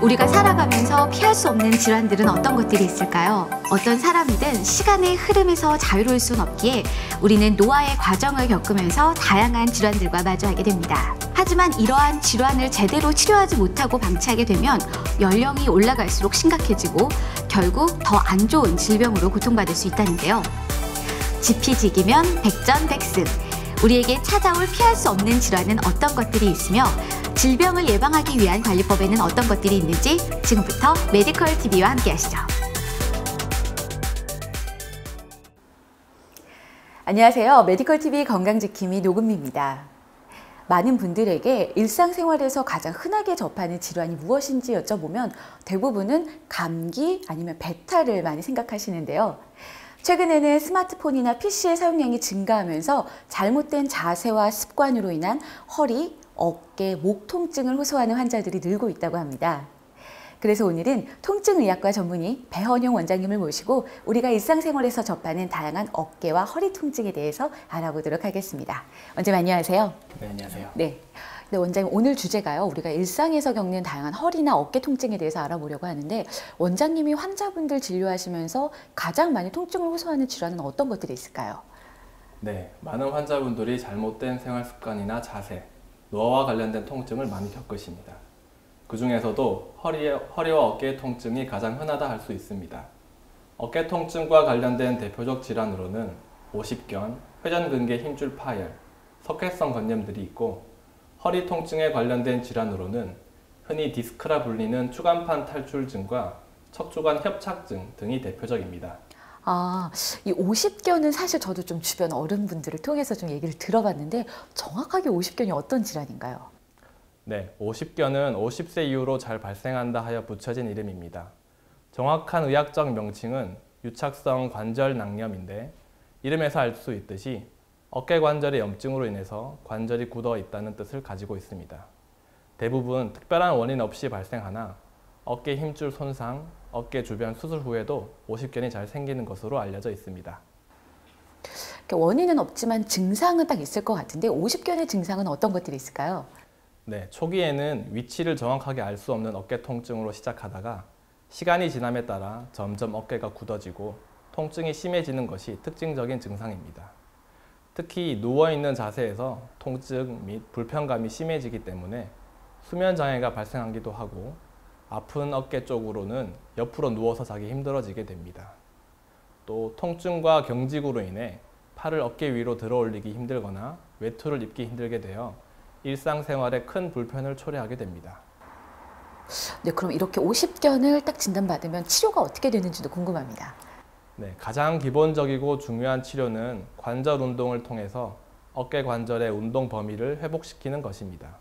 우리가 살아가면서 피할 수 없는 질환들은 어떤 것들이 있을까요? 어떤 사람이든 시간의 흐름에서 자유로울 순 없기에 우리는 노화의 과정을 겪으면서 다양한 질환들과 마주하게 됩니다. 하지만 이러한 질환을 제대로 치료하지 못하고 방치하게 되면 연령이 올라갈수록 심각해지고 결국 더 안 좋은 질병으로 고통받을 수 있다는데요. 지피지기면 백전백승. 우리에게 찾아올 피할 수 없는 질환은 어떤 것들이 있으며 질병을 예방하기 위한 관리법에는 어떤 것들이 있는지 지금부터 메디컬 TV와 함께 하시죠. 안녕하세요. 메디컬 TV 건강지킴이 노금미입니다. 많은 분들에게 일상생활에서 가장 흔하게 접하는 질환이 무엇인지 여쭤보면 대부분은 감기 아니면 배탈을 많이 생각하시는데요. 최근에는 스마트폰이나 PC의 사용량이 증가하면서 잘못된 자세와 습관으로 인한 허리, 어깨, 목 통증을 호소하는 환자들이 늘고 있다고 합니다. 그래서 오늘은 통증의학과 전문의 배헌용 원장님을 모시고 우리가 일상생활에서 접하는 다양한 어깨와 허리 통증에 대해서 알아보도록 하겠습니다. 원장님 안녕하세요. 네, 안녕하세요. 네. 네, 원장님 오늘 주제가요. 우리가 일상에서 겪는 다양한 허리나 어깨 통증에 대해서 알아보려고 하는데 원장님이 환자분들 진료하시면서 가장 많이 통증을 호소하는 질환은 어떤 것들이 있을까요? 네, 많은 환자분들이 잘못된 생활 습관이나 자세, 노화와 관련된 통증을 많이 겪으십니다. 그 중에서도 허리와 어깨의 통증이 가장 흔하다 할 수 있습니다. 어깨 통증과 관련된 대표적 질환으로는 오십견, 회전근개 힘줄 파열, 석회성 건염들이 있고 허리 통증에 관련된 질환으로는 흔히 디스크라 불리는 추간판 탈출증과 척추관 협착증 등이 대표적입니다. 이 오십견은 사실 저도 좀 주변 어른분들을 통해서 좀 얘기를 들어봤는데 정확하게 오십견이 어떤 질환인가요? 네, 오십견은 50세 이후로 잘 발생한다 하여 붙여진 이름입니다. 정확한 의학적 명칭은 유착성 관절 낭염인데 이름에서 알 수 있듯이 어깨 관절의 염증으로 인해서 관절이 굳어 있다는 뜻을 가지고 있습니다. 대부분 특별한 원인 없이 발생하나 어깨 힘줄 손상, 어깨 주변 수술 후에도 오십견이 잘 생기는 것으로 알려져 있습니다. 원인은 없지만 증상은 딱 있을 것 같은데 오십견의 증상은 어떤 것들이 있을까요? 네, 초기에는 위치를 정확하게 알 수 없는 어깨 통증으로 시작하다가 시간이 지남에 따라 점점 어깨가 굳어지고 통증이 심해지는 것이 특징적인 증상입니다. 특히 누워있는 자세에서 통증 및 불편감이 심해지기 때문에 수면 장애가 발생하기도 하고 아픈 어깨 쪽으로는 옆으로 누워서 자기 힘들어지게 됩니다. 또 통증과 경직으로 인해 팔을 어깨 위로 들어 올리기 힘들거나 외투를 입기 힘들게 되어 일상생활에 큰 불편을 초래하게 됩니다. 네, 그럼 이렇게 오십견을 딱 진단받으면 치료가 어떻게 되는지도 궁금합니다. 네, 가장 기본적이고 중요한 치료는 관절 운동을 통해서 어깨 관절의 운동 범위를 회복시키는 것입니다.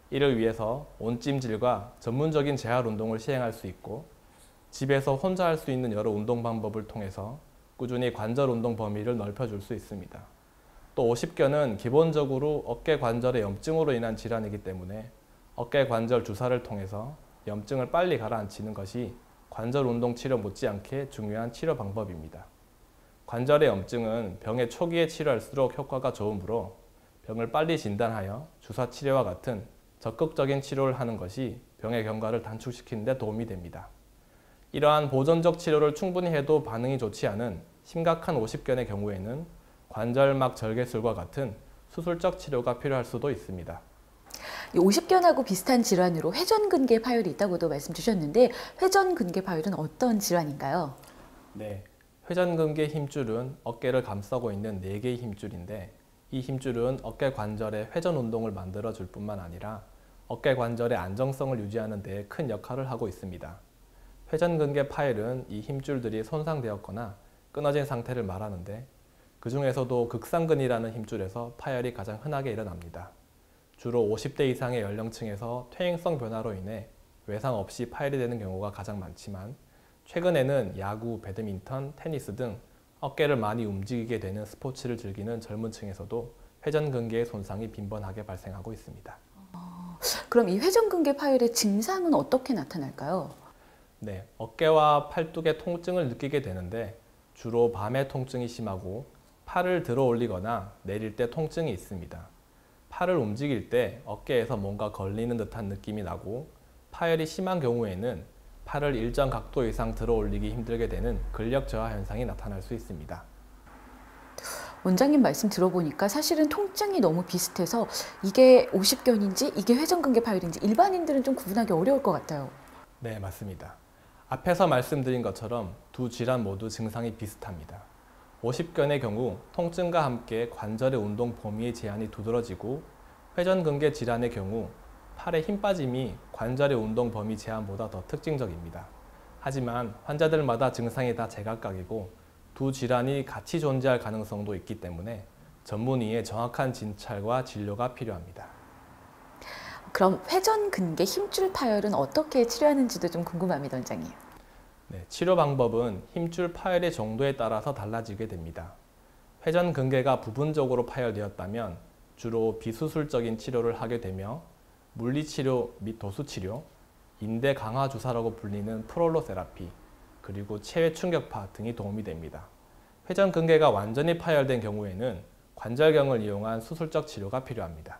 이를 위해서 온찜질과 전문적인 재활 운동을 시행할 수 있고 집에서 혼자 할 수 있는 여러 운동 방법을 통해서 꾸준히 관절 운동 범위를 넓혀줄 수 있습니다. 또 오십견은 기본적으로 어깨 관절의 염증으로 인한 질환이기 때문에 어깨 관절 주사를 통해서 염증을 빨리 가라앉히는 것이 관절 운동 치료 못지않게 중요한 치료 방법입니다. 관절의 염증은 병의 초기에 치료할수록 효과가 좋으므로 병을 빨리 진단하여 주사 치료와 같은 적극적인 치료를 하는 것이 병의 경과를 단축시키는 데 도움이 됩니다. 이러한 보존적 치료를 충분히 해도 반응이 좋지 않은 심각한 오십견의 경우에는 관절막 절개술과 같은 수술적 치료가 필요할 수도 있습니다. 이 오십견하고 비슷한 질환으로 회전근개 파열이 있다고도 말씀 주셨는데 회전근개 파열은 어떤 질환인가요? 네, 회전근개 힘줄은 어깨를 감싸고 있는 4개의 힘줄인데 이 힘줄은 어깨 관절의 회전 운동을 만들어 줄 뿐만 아니라 어깨 관절의 안정성을 유지하는 데 큰 역할을 하고 있습니다. 회전근개 파열은 이 힘줄들이 손상되었거나 끊어진 상태를 말하는데 그 중에서도 극상근이라는 힘줄에서 파열이 가장 흔하게 일어납니다. 주로 50대 이상의 연령층에서 퇴행성 변화로 인해 외상 없이 파열이 되는 경우가 가장 많지만 최근에는 야구, 배드민턴, 테니스 등 어깨를 많이 움직이게 되는 스포츠를 즐기는 젊은 층에서도 회전근개의 손상이 빈번하게 발생하고 있습니다. 그럼 이 회전근개 파열의 증상은 어떻게 나타날까요? 네, 어깨와 팔뚝의 통증을 느끼게 되는데 주로 밤에 통증이 심하고 팔을 들어 올리거나 내릴 때 통증이 있습니다. 팔을 움직일 때 어깨에서 뭔가 걸리는 듯한 느낌이 나고 파열이 심한 경우에는 팔을 일정 각도 이상 들어 올리기 힘들게 되는 근력 저하 현상이 나타날 수 있습니다. 원장님 말씀 들어보니까 사실은 통증이 너무 비슷해서 이게 오십견인지 이게 회전근개 파열인지 일반인들은 좀 구분하기 어려울 것 같아요. 네, 맞습니다. 앞에서 말씀드린 것처럼 두 질환 모두 증상이 비슷합니다. 오십견의 경우 통증과 함께 관절의 운동 범위의 제한이 두드러지고, 회전근개 질환의 경우 팔의 힘 빠짐이 관절의 운동 범위 제한보다 더 특징적입니다. 하지만 환자들마다 증상이 다 제각각이고 두 질환이 같이 존재할 가능성도 있기 때문에 전문의의 정확한 진찰과 진료가 필요합니다. 그럼 회전근개 힘줄 파열은 어떻게 치료하는지도 좀 궁금합니다, 원장님. 네, 치료 방법은 힘줄 파열의 정도에 따라서 달라지게 됩니다. 회전근개가 부분적으로 파열되었다면 주로 비수술적인 치료를 하게 되며, 물리치료 및 도수치료, 인대 강화 주사라고 불리는 프롤로 세라피, 그리고 체외 충격파 등이 도움이 됩니다. 회전근개가 완전히 파열된 경우에는 관절경을 이용한 수술적 치료가 필요합니다.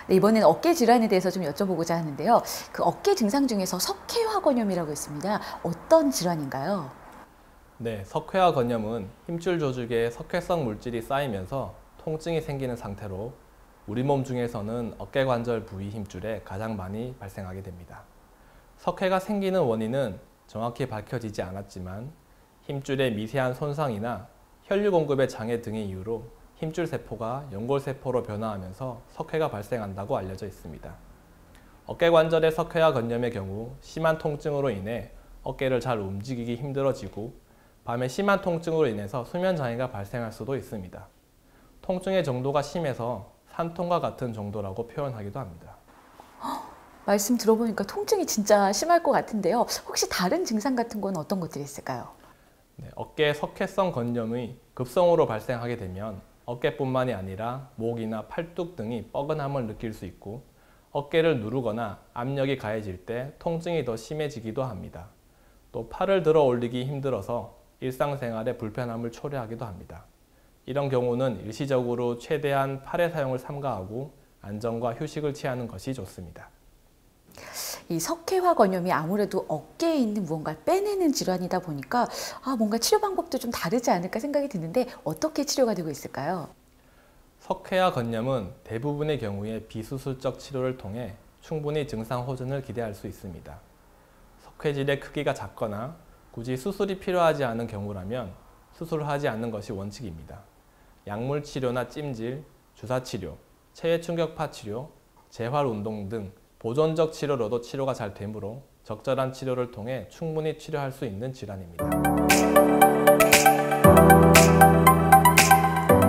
네, 이번엔 어깨 질환에 대해서 좀 여쭤보고자 하는데요. 그 어깨 증상 중에서 석회화건염이라고 있습니다. 어떤 질환인가요? 네, 석회화건염은 힘줄 조직에 석회성 물질이 쌓이면서 통증이 생기는 상태로 우리 몸 중에서는 어깨 관절 부위 힘줄에 가장 많이 발생하게 됩니다. 석회가 생기는 원인은 정확히 밝혀지지 않았지만 힘줄의 미세한 손상이나 혈류 공급의 장애 등의 이유로 힘줄 세포가 연골세포로 변화하면서 석회가 발생한다고 알려져 있습니다. 어깨 관절의 석회화 건염의 경우 심한 통증으로 인해 어깨를 잘 움직이기 힘들어지고, 밤에 심한 통증으로 인해서 수면 장애가 발생할 수도 있습니다. 통증의 정도가 심해서 산통과 같은 정도라고 표현하기도 합니다. 말씀 들어보니까 통증이 진짜 심할 것 같은데요. 혹시 다른 증상 같은 건 어떤 것들이 있을까요? 네, 어깨 석회성 건염이 급성으로 발생하게 되면 어깨뿐만이 아니라 목이나 팔뚝 등이 뻐근함을 느낄 수 있고, 어깨를 누르거나 압력이 가해질 때 통증이 더 심해지기도 합니다. 또 팔을 들어 올리기 힘들어서 일상생활에 불편함을 초래하기도 합니다. 이런 경우는 일시적으로 최대한 팔의 사용을 삼가하고 안정과 휴식을 취하는 것이 좋습니다. 이 석회화건염이 아무래도 어깨에 있는 무언가를 빼내는 질환이다 보니까 뭔가 치료 방법도 좀 다르지 않을까 생각이 드는데 어떻게 치료가 되고 있을까요? 석회화 건염은 대부분의 경우에 비수술적 치료를 통해 충분히 증상 호전을 기대할 수 있습니다. 석회질의 크기가 작거나 굳이 수술이 필요하지 않은 경우라면 수술을 하지 않는 것이 원칙입니다. 약물 치료나 찜질, 주사 치료, 체외 충격파 치료, 재활 운동 등 보존적 치료로도 치료가 잘 되므로 적절한 치료를 통해 충분히 치료할 수 있는 질환입니다.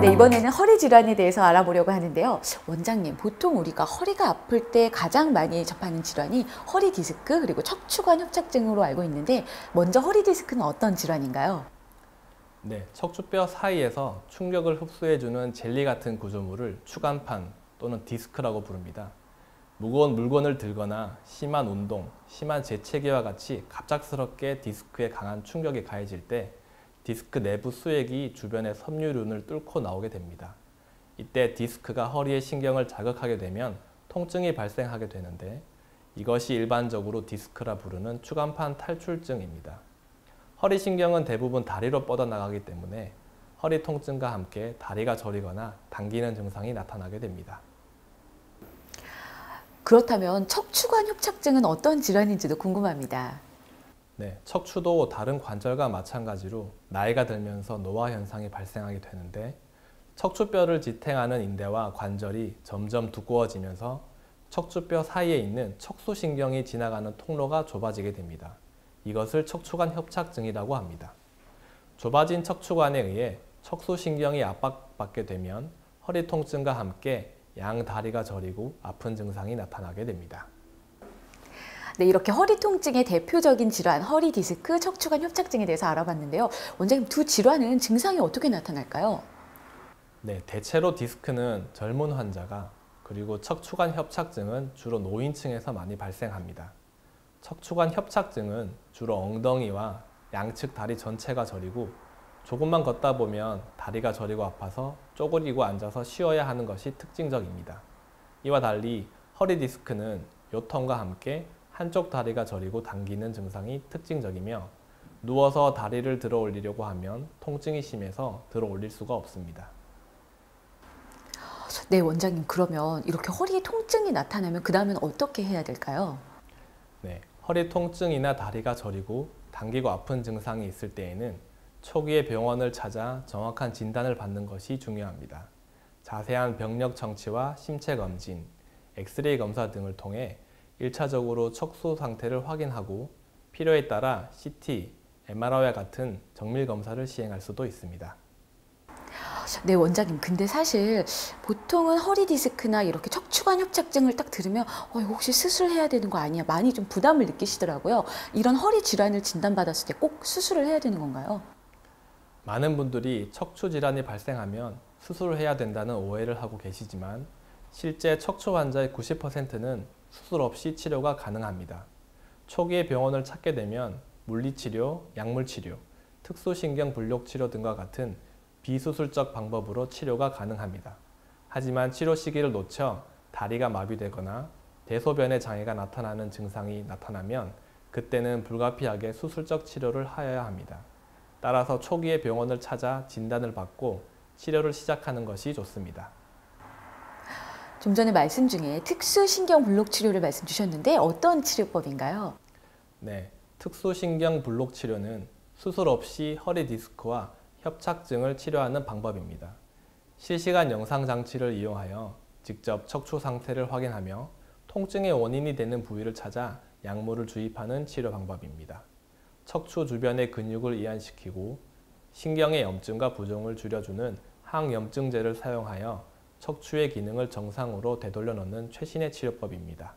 네, 이번에는 허리 질환에 대해서 알아보려고 하는데요. 원장님, 보통 우리가 허리가 아플 때 가장 많이 접하는 질환이 허리 디스크 그리고 척추관 협착증으로 알고 있는데, 먼저 허리 디스크는 어떤 질환인가요? 네, 척추뼈 사이에서 충격을 흡수해주는 젤리 같은 구조물을 추간판 또는 디스크라고 부릅니다. 무거운 물건을 들거나 심한 운동, 심한 재채기와 같이 갑작스럽게 디스크에 강한 충격이 가해질 때 디스크 내부 수액이 주변의 섬유륜을 뚫고 나오게 됩니다. 이때 디스크가 허리의 신경을 자극하게 되면 통증이 발생하게 되는데, 이것이 일반적으로 디스크라 부르는 추간판 탈출증입니다. 허리 신경은 대부분 다리로 뻗어나가기 때문에 허리 통증과 함께 다리가 저리거나 당기는 증상이 나타나게 됩니다. 그렇다면 척추관 협착증은 어떤 질환인지도 궁금합니다. 네, 척추도 다른 관절과 마찬가지로 나이가 들면서 노화 현상이 발생하게 되는데, 척추뼈를 지탱하는 인대와 관절이 점점 두꺼워지면서 척추뼈 사이에 있는 척수신경이 지나가는 통로가 좁아지게 됩니다. 이것을 척추관 협착증이라고 합니다. 좁아진 척추관에 의해 척수신경이 압박받게 되면 허리 통증과 함께 양 다리가 저리고 아픈 증상이 나타나게 됩니다. 네, 이렇게 허리 통증의 대표적인 질환, 허리 디스크, 척추관 협착증에 대해서 알아봤는데요. 원장님, 두 질환은 증상이 어떻게 나타날까요? 네, 대체로 디스크는 젊은 환자가, 그리고 척추관 협착증은 주로 노인층에서 많이 발생합니다. 척추관 협착증은 주로 엉덩이와 양측 다리 전체가 저리고, 조금만 걷다 보면 다리가 저리고 아파서 쪼그리고 앉아서 쉬어야 하는 것이 특징적입니다. 이와 달리 허리 디스크는 요통과 함께 한쪽 다리가 저리고 당기는 증상이 특징적이며 누워서 다리를 들어 올리려고 하면 통증이 심해서 들어 올릴 수가 없습니다. 네, 원장님, 그러면 이렇게 허리에 통증이 나타나면 그 다음엔 어떻게 해야 될까요? 네, 허리 통증이나 다리가 저리고 당기고 아픈 증상이 있을 때에는 초기에 병원을 찾아 정확한 진단을 받는 것이 중요합니다. 자세한 병력 청취와 심체 검진, 엑스레이 검사 등을 통해 1차적으로 척수 상태를 확인하고 필요에 따라 CT, MRI와 같은 정밀 검사를 시행할 수도 있습니다. 네, 원장님, 근데 사실 보통은 허리 디스크나 이렇게 척추관 협착증을 딱 들으면 이거 혹시 수술해야 되는 거 아니야? 많이 좀 부담을 느끼시더라고요. 이런 허리 질환을 진단받았을 때 꼭 수술을 해야 되는 건가요? 많은 분들이 척추 질환이 발생하면 수술을 해야 된다는 오해를 하고 계시지만 실제 척추 환자의 90%는 수술 없이 치료가 가능합니다. 초기에 병원을 찾게 되면 물리치료, 약물치료, 특수신경불력치료 등과 같은 비수술적 방법으로 치료가 가능합니다. 하지만 치료 시기를 놓쳐 다리가 마비되거나 대소변에 장애가 나타나는 증상이 나타나면 그때는 불가피하게 수술적 치료를 하여야 합니다. 따라서 초기에 병원을 찾아 진단을 받고 치료를 시작하는 것이 좋습니다. 좀 전에 말씀 중에 특수신경블록 치료를 말씀 주셨는데 어떤 치료법인가요? 네, 특수신경불록 치료는 수술 없이 허리 디스크와 협착증을 치료하는 방법입니다. 실시간 영상 장치를 이용하여 직접 척추 상태를 확인하며 통증의 원인이 되는 부위를 찾아 약물을 주입하는 치료 방법입니다. 척추 주변의 근육을 이완시키고 신경의 염증과 부종을 줄여주는 항염증제를 사용하여 척추의 기능을 정상으로 되돌려 놓는 최신의 치료법입니다.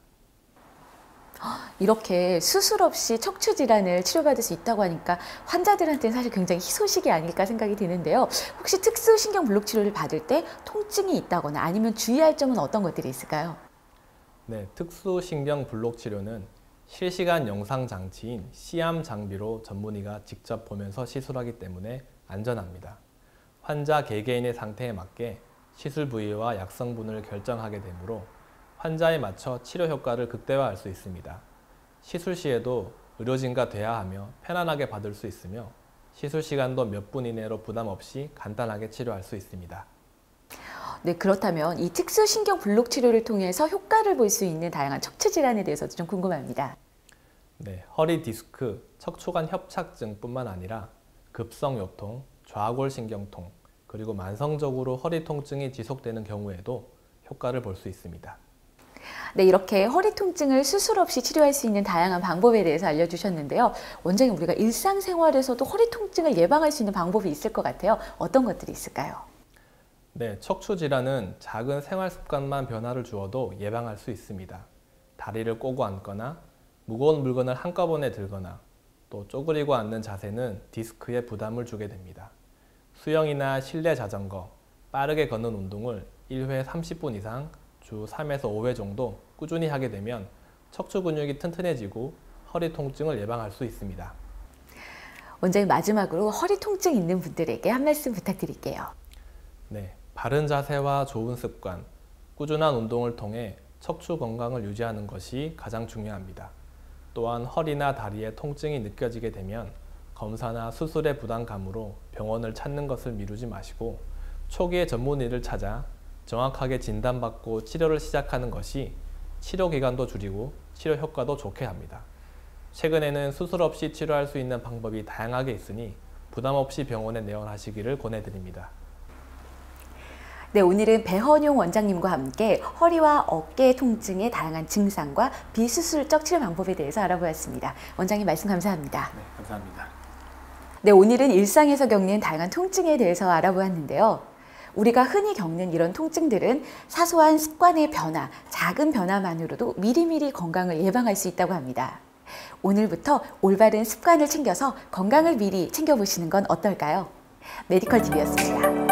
이렇게 수술 없이 척추 질환을 치료받을 수 있다고 하니까 환자들한테는 사실 굉장히 희소식이 아닐까 생각이 드는데요. 혹시 특수신경블록 치료를 받을 때 통증이 있다거나 아니면 주의할 점은 어떤 것들이 있을까요? 네, 특수신경블록 치료는 실시간 영상 장치인 C암 장비로 전문의가 직접 보면서 시술하기 때문에 안전합니다. 환자 개개인의 상태에 맞게 시술 부위와 약성분을 결정하게 되므로 환자에 맞춰 치료 효과를 극대화할 수 있습니다. 시술 시에도 의료진과 대화하며 편안하게 받을 수 있으며 시술 시간도 몇 분 이내로 부담 없이 간단하게 치료할 수 있습니다. 네, 그렇다면 이 특수신경블록 치료를 통해서 효과를 볼 수 있는 다양한 척추 질환에 대해서도 좀 궁금합니다. 네, 허리 디스크, 척추관 협착증뿐만 아니라 급성 요통, 좌골신경통, 그리고 만성적으로 허리 통증이 지속되는 경우에도 효과를 볼 수 있습니다. 네, 이렇게 허리 통증을 수술 없이 치료할 수 있는 다양한 방법에 대해서 알려주셨는데요. 원장님, 우리가 일상생활에서도 허리 통증을 예방할 수 있는 방법이 있을 것 같아요. 어떤 것들이 있을까요? 네, 척추 질환은 작은 생활 습관만 변화를 주어도 예방할 수 있습니다. 다리를 꼬고 앉거나 무거운 물건을 한꺼번에 들거나 또 쪼그리고 앉는 자세는 디스크에 부담을 주게 됩니다. 수영이나 실내 자전거, 빠르게 걷는 운동을 1회 30분 이상 주 3에서 5회 정도 꾸준히 하게 되면 척추 근육이 튼튼해지고 허리 통증을 예방할 수 있습니다. 원장님, 마지막으로 허리 통증 있는 분들에게 한 말씀 부탁드릴게요. 네, 바른 자세와 좋은 습관, 꾸준한 운동을 통해 척추 건강을 유지하는 것이 가장 중요합니다. 또한 허리나 다리에 통증이 느껴지게 되면 검사나 수술의 부담감으로 병원을 찾는 것을 미루지 마시고 초기에 전문의를 찾아 정확하게 진단받고 치료를 시작하는 것이 치료 기간도 줄이고 치료 효과도 좋게 합니다. 최근에는 수술 없이 치료할 수 있는 방법이 다양하게 있으니 부담 없이 병원에 내원하시기를 권해드립니다. 네, 오늘은 배헌용 원장님과 함께 허리와 어깨 통증의 다양한 증상과 비수술적 치료 방법에 대해서 알아보았습니다. 원장님, 말씀 감사합니다. 네, 감사합니다. 네, 오늘은 일상에서 겪는 다양한 통증에 대해서 알아보았는데요. 우리가 흔히 겪는 이런 통증들은 사소한 습관의 변화, 작은 변화만으로도 미리미리 건강을 예방할 수 있다고 합니다. 오늘부터 올바른 습관을 챙겨서 건강을 미리 챙겨보시는 건 어떨까요? 메디컬 TV였습니다.